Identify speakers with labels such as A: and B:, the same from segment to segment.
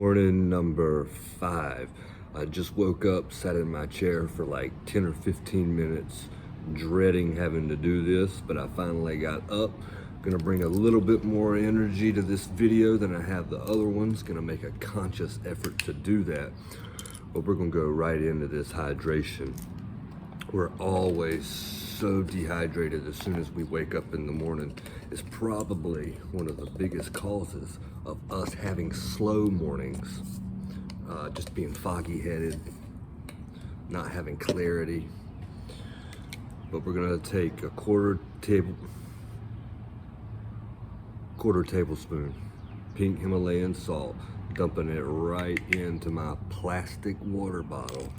A: Morning number 5. I just woke up, sat in my chair for like 10 or 15 minutes, dreading having to do this, but I finally got up. Gonna bring a little bit more energy to this video than I have the other ones. Gonna make a conscious effort to do that. But we're gonna go right into this hydration. We're always so dehydrated as soon as we wake up in the morning. It's probably one of the biggest causes of us having slow mornings, just being foggy headed, not having clarity. But we're gonna take a quarter tablespoon pink Himalayan salt, dumping it right into my plastic water bottle.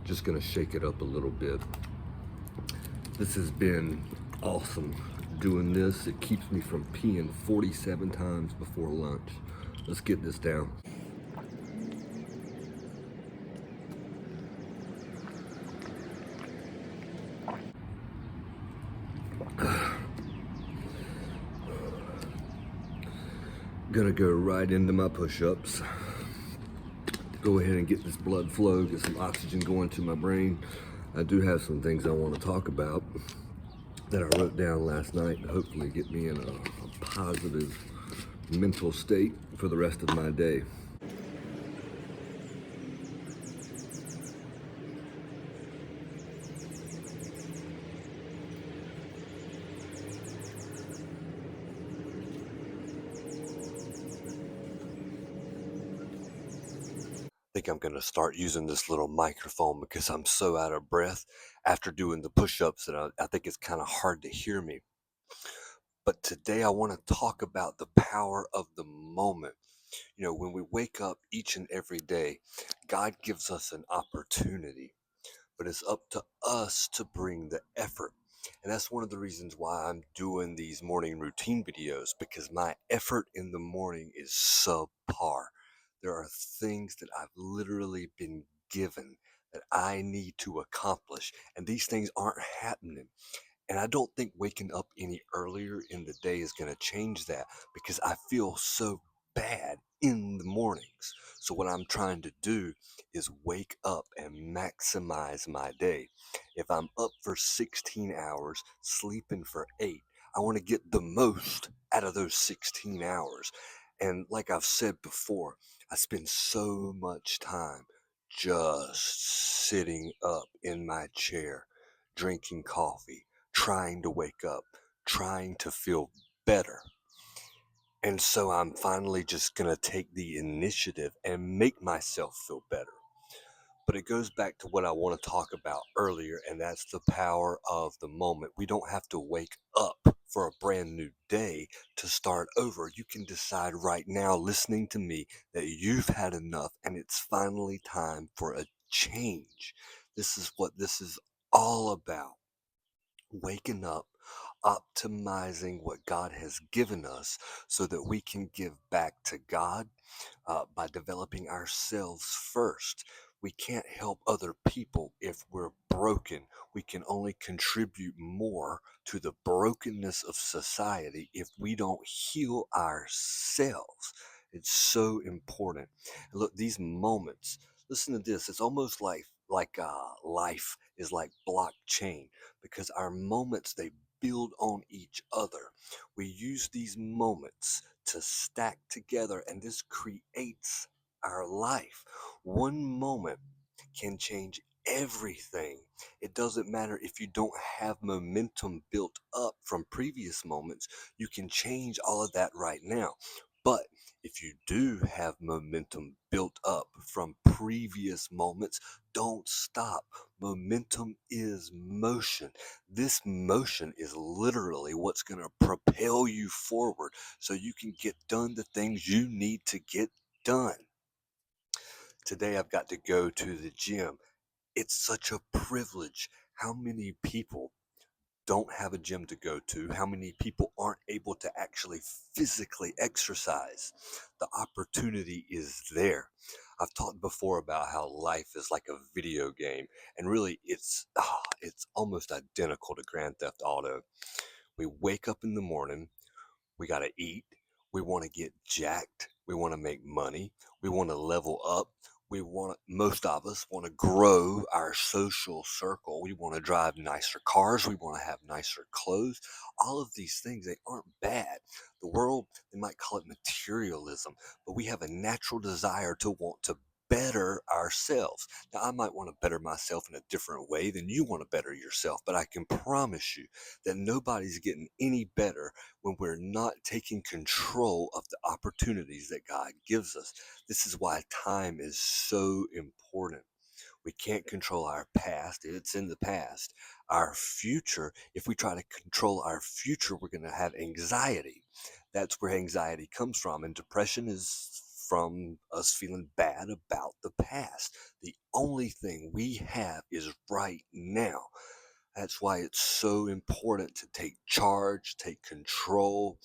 A: Just gonna shake it up a little bit. This has been awesome doing this. It keeps me from peeing 47 times before lunch. Let's get this down. Gonna go right into my push-ups. Go ahead and get this blood flow, get some oxygen going to my brain. I do have some things I want to talk about that I wrote down last night to hopefully get me in a positive mental state for the rest of my day. I think I'm going to start using this little microphone because I'm so out of breath after doing the push-ups that I think it's kind of hard to hear me. But today I want to talk about the power of the moment. You know, when we wake up each and every day, God gives us an opportunity, but it's up to us to bring the effort. And that's one of the reasons why I'm doing these morning routine videos, because my effort in the morning is subpar. There are things that I've literally been given that I need to accomplish, and these things aren't happening. And I don't think waking up any earlier in the day is going to change that because I feel so bad in the mornings. So, what I'm trying to do is wake up and maximize my day. If I'm up for 16 hours, sleeping for 8, I want to get the most out of those 16 hours. And like I've said before, I spend so much time just sitting up in my chair, drinking coffee, trying to wake up, trying to feel better. And so I'm finally just going to take the initiative and make myself feel better. But it goes back to what I want to talk about earlier, and that's the power of the moment. We don't have to wake up for a brand new day to start over. You can decide right now, listening to me, that you've had enough and it's finally time for a change. This is what this is all about: waking up, optimizing what God has given us so that we can give back to God by developing ourselves first. We can't help other people if we're broken. We can only contribute more to the brokenness of society if we don't heal ourselves. It's so important. And look, these moments, listen to this, it's almost like life is like blockchain, because our moments, they build on each other. We use these moments to stack together, and this creates our life. One moment can change everything. It doesn't matter if you don't have momentum built up from previous moments, you can change all of that right now. But if you do have momentum built up from previous moments, don't stop. Momentum is motion. This motion is literally what's going to propel you forward so you can get done the things you need to get done. Today, I've got to go to the gym. It's such a privilege. How many people don't have a gym to go to? How many people aren't able to actually physically exercise? The opportunity is there. I've talked before about how life is like a video game, and really it's almost identical to Grand Theft Auto. We wake up in the morning, we got to eat, We want to get jacked. We want to make money. We want to level up. Most of us want to grow our social circle. We want to drive nicer cars. We want to have nicer clothes. All of these things, they aren't bad. The world, they might call it materialism, but we have a natural desire to want to better ourselves. Now, I might want to better myself in a different way than you want to better yourself, but I can promise you that nobody's getting any better when we're not taking control of the opportunities that God gives us. This is why time is so important. We can't control our past, it's in the past. Our future, if we try to control our future, we're going to have anxiety. That's where anxiety comes from. And depression is from us feeling bad about the past. The only thing we have is right now. That's why it's so important to take charge, take control,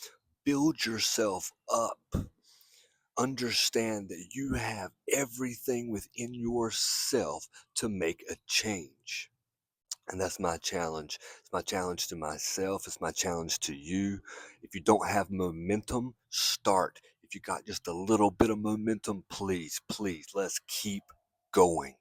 A: build yourself up. Understand that you have everything within yourself to make a change. And that's my challenge. It's my challenge to myself. It's my challenge to you. If you don't have momentum, start. If you got just a little bit of momentum, please, let's keep going.